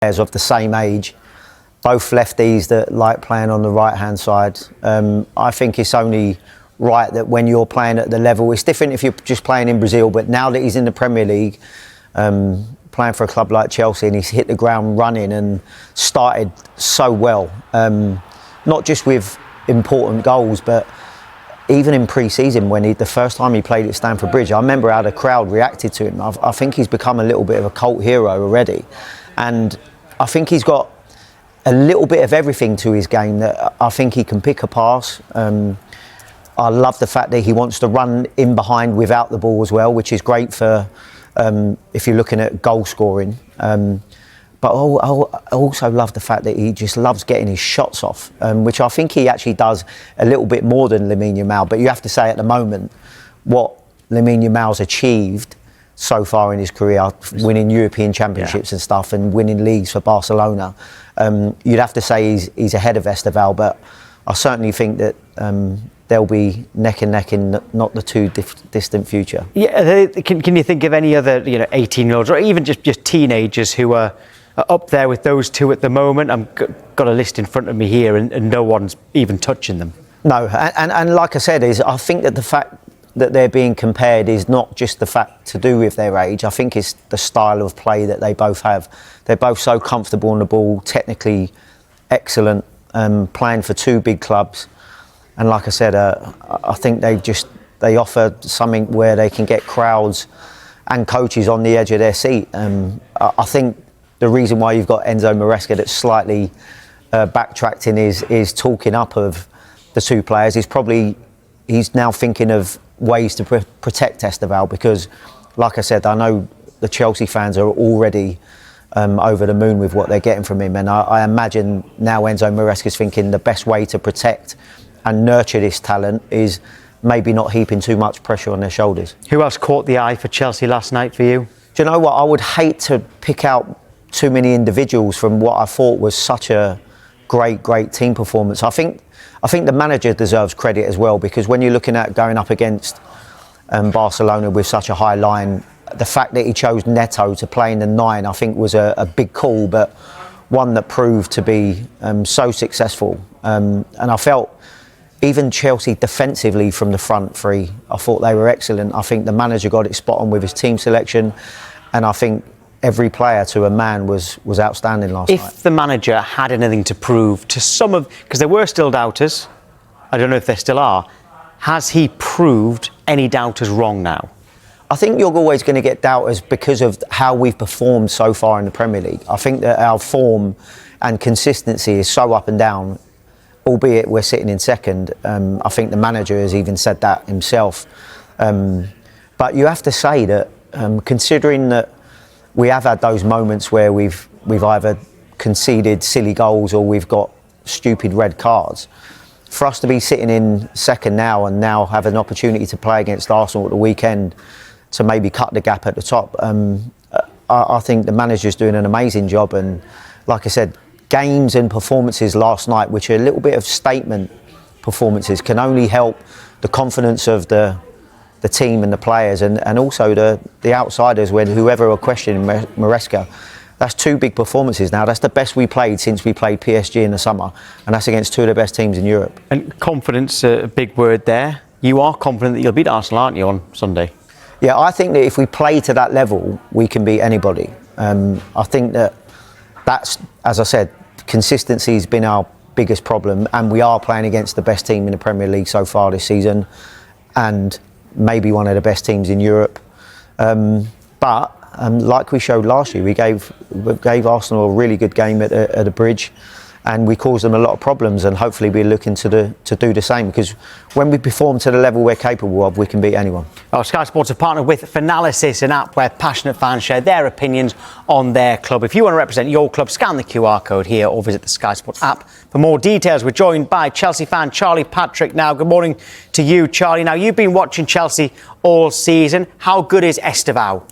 players of the same age, both lefties that like playing on the right-hand side. I think it's only right that when you're playing at the level, it's different if you're just playing in Brazil, but now that he's in the Premier League, playing for a club like Chelsea, and he's hit the ground running and started so well, not just with important goals, but even in pre-season when the first time he played at Stamford Bridge, I remember how the crowd reacted to him. I think he's become a little bit of a cult hero already, and I think he's got a little bit of everything to his game. That I think he can pick a pass. I love the fact that he wants to run in behind without the ball as well, which is great for if you're looking at goal scoring. But I also love the fact that he just loves getting his shots off, which I think he actually does a little bit more than Lamine Yamal. But you have to say at the moment, what Lamine Yamal's achieved so far in his career, winning European Championships and stuff, and winning leagues for Barcelona, you'd have to say he's ahead of Estevao. But I certainly think that they'll be neck and neck in not the too distant future. Yeah, can you think of any other 18-year-olds or even just teenagers who are up there with those two at the moment? I've got a list in front of me here, and no one's even touching them. No, and like I said, I think that the fact that they're being compared is not just the fact to do with their age. I think it's the style of play that they both have. They're both so comfortable on the ball, technically excellent, playing for two big clubs. And like I said, I think they offer something where they can get crowds and coaches on the edge of their seat. I think the reason why you've got Enzo Maresca that's slightly backtracked in his talking up of the two players is probably he's now thinking of ways to protect Estevao, because, like I said, I know the Chelsea fans are already over the moon with what they're getting from him, and I imagine now Enzo Maresca's thinking the best way to protect and nurture this talent is maybe not heaping too much pressure on their shoulders. Who else caught the eye for Chelsea last night for you? Do you know what? I would hate to pick out too many individuals from what I thought was such a great team performance. I think the manager deserves credit as well, because when you're looking at going up against Barcelona with such a high line, the fact that he chose Neto to play in the 9, I think was a big call, but one that proved to be so successful. And I felt even Chelsea defensively from the front three, I thought they were excellent. I think the manager got it spot on with his team selection, and I think every player to a man was outstanding last night. If the manager had anything to prove to some of, because there were still doubters, I don't know if there still are, has he proved any doubters wrong now? I think you're always going to get doubters because of how we've performed so far in the Premier League. I think that our form and consistency is so up and down, albeit we're sitting in second. I think the manager has even said that himself. But you have to say that, considering that we have had those moments where we've either conceded silly goals or we've got stupid red cards, for us to be sitting in second now and now have an opportunity to play against Arsenal at the weekend to maybe cut the gap at the top, I think the manager's doing an amazing job. And like I said, games and performances last night, which are a little bit of statement performances, can only help the confidence of the team and the players, and also the outsiders, when whoever are questioning Maresca. That's two big performances now. That's the best we played since we played PSG in the summer, and that's against two of the best teams in Europe. And confidence, a big word there. You are confident that you'll beat Arsenal, aren't you, on Sunday? Yeah, I think that if we play to that level, we can beat anybody. I think that's, as I said, consistency has been our biggest problem, and we are playing against the best team in the Premier League so far this season, and maybe one of the best teams in Europe. But like we showed last year, we gave Arsenal a really good game at the Bridge, and we caused them a lot of problems, and hopefully we're looking to do the same, because when we perform to the level we're capable of, we can beat anyone. Well, Sky Sports have partnered with Phanalysis, an app where passionate fans share their opinions on their club. If you want to represent your club, scan the QR code here or visit the Sky Sports app for more details. We're joined by Chelsea fan Charlie Patrick now. Good morning to you, Charlie. Now, you've been watching Chelsea all season. How good is Estevao?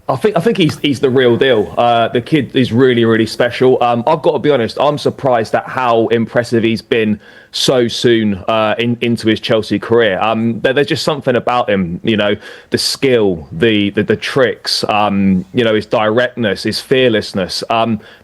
I think he's the real deal. The kid is really, really special. I've got to be honest, I'm surprised at how impressive he's been so soon into his Chelsea career. There's just something about him, the skill, the tricks, his directness, his fearlessness.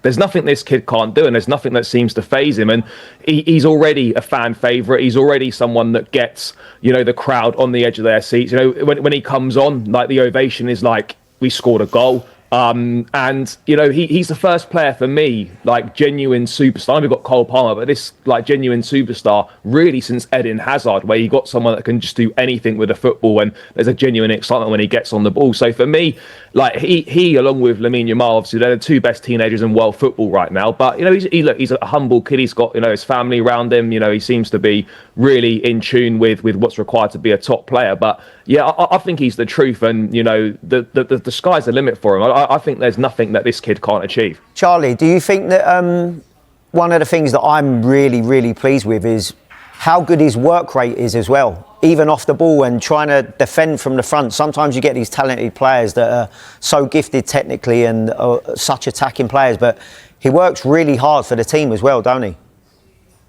There's nothing this kid can't do, and there's nothing that seems to faze him. And he's already a fan favourite. He's already someone that gets, the crowd on the edge of their seats. When he comes on, like the ovation is like, we scored a goal. He's the first player for me, like genuine superstar. We've got Cole Palmer, but this like genuine superstar really since Eden Hazard, where you got someone that can just do anything with a football, and there's a genuine excitement when he gets on the ball. So for me, like he along with Lamine Yamal, obviously they're the two best teenagers in world football right now. But he's a humble kid. He's got his family around him. He seems to be really in tune with what's required to be a top player. But yeah, I think he's the truth, and the sky's the limit for him. I think there's nothing that this kid can't achieve. Charlie, do you think that one of the things that I'm really, really pleased with is how good his work rate is as well, even off the ball and trying to defend from the front? Sometimes you get these talented players that are so gifted technically and such attacking players, but he works really hard for the team as well, don't he?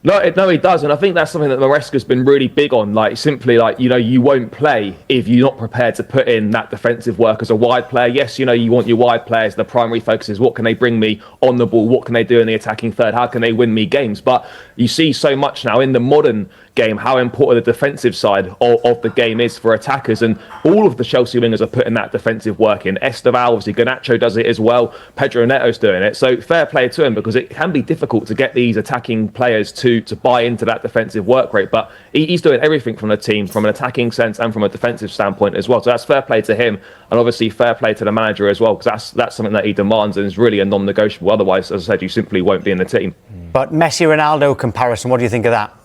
No, he does, and I think that's something that Maresca's been really big on. Like simply, you won't play if you're not prepared to put in that defensive work as a wide player. Yes, you want your wide players. The primary focus is what can they bring me on the ball, what can they do in the attacking third, how can they win me games. But you see so much now in the modern game how important the defensive side of the game is for attackers, and all of the Chelsea wingers are putting that defensive work in. Estevao, obviously Garnacho does it as well. Pedro Neto's doing it. So fair play to him, because it can be difficult to get these attacking players to buy into that defensive work rate. But he's doing everything from the team, from an attacking sense and from a defensive standpoint as well. So that's fair play to him, and obviously fair play to the manager as well, because that's something that he demands and is really a non-negotiable. Otherwise, as I said, you simply won't be in the team. But Messi Ronaldo comparison, what do you think of that?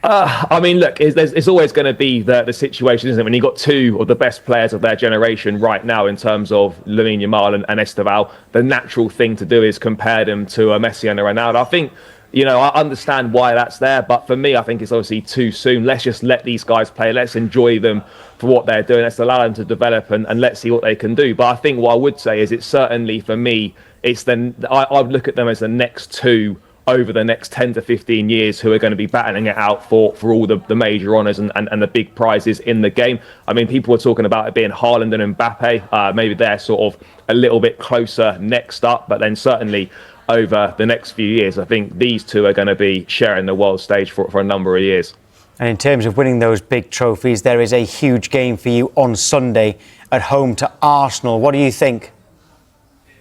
Look, it's always going to be the situation, isn't it? When you've got two of the best players of their generation right now in terms of Lamine Yamal and Estevao, the natural thing to do is compare them to a Messi and a Ronaldo. I think, I understand why that's there, but for me, I think it's obviously too soon. Let's just let these guys play. Let's enjoy them for what they're doing. Let's allow them to develop and let's see what they can do. But I think what I would say is it's certainly, for me, I would look at them as the next two over the next 10 to 15 years who are going to be battling it out for all the major honours and the big prizes in the game. I mean, people were talking about it being Haaland and Mbappe. Maybe they're sort of a little bit closer next up, but then certainly over the next few years, I think these two are going to be sharing the world stage for a number of years. And in terms of winning those big trophies, there is a huge game for you on Sunday at home to Arsenal. What do you think?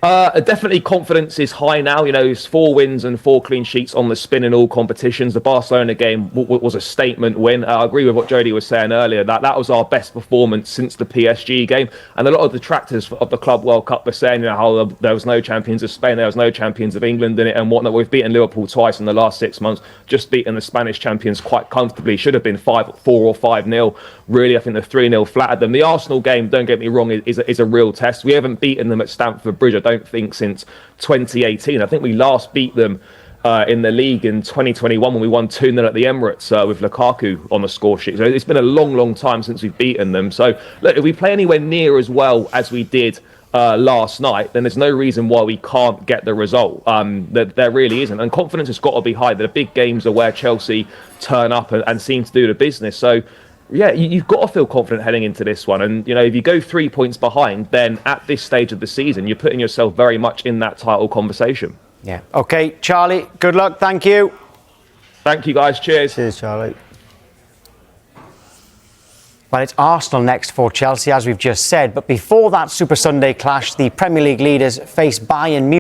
Definitely confidence is high now. It's 4 wins and 4 clean sheets on the spin in all competitions. The Barcelona game was a statement win. I agree with what Jody was saying earlier, that was our best performance since the PSG game. And a lot of detractors of the Club World Cup were saying how there was no champions of Spain, there was no champions of England in it and whatnot. We've beaten Liverpool twice in the last 6 months, just beaten the Spanish champions quite comfortably. Should have been 4 or 5-0. Really, I think the 3-0 flattered them. The Arsenal game, don't get me wrong, is a real test. We haven't beaten them at Stamford Bridge, I don't think, since 2018. I think we last beat them in the league in 2021 when we won 2-0 at the Emirates with Lukaku on the score sheet. So it's been a long time since we've beaten them. So look, if we play anywhere near as well as we did last night, then there's no reason why we can't get the result. There really isn't. And confidence has got to be high. The big games are where Chelsea turn up and seem to do the business. So yeah, you've got to feel confident heading into this one. And, if you go 3 points behind, then at this stage of the season, you're putting yourself very much in that title conversation. Yeah. OK, Charlie, good luck. Thank you. Thank you, guys. Cheers. Cheers, Charlie. Well, it's Arsenal next for Chelsea, as we've just said. But before that Super Sunday clash, the Premier League leaders face Bayern Munich.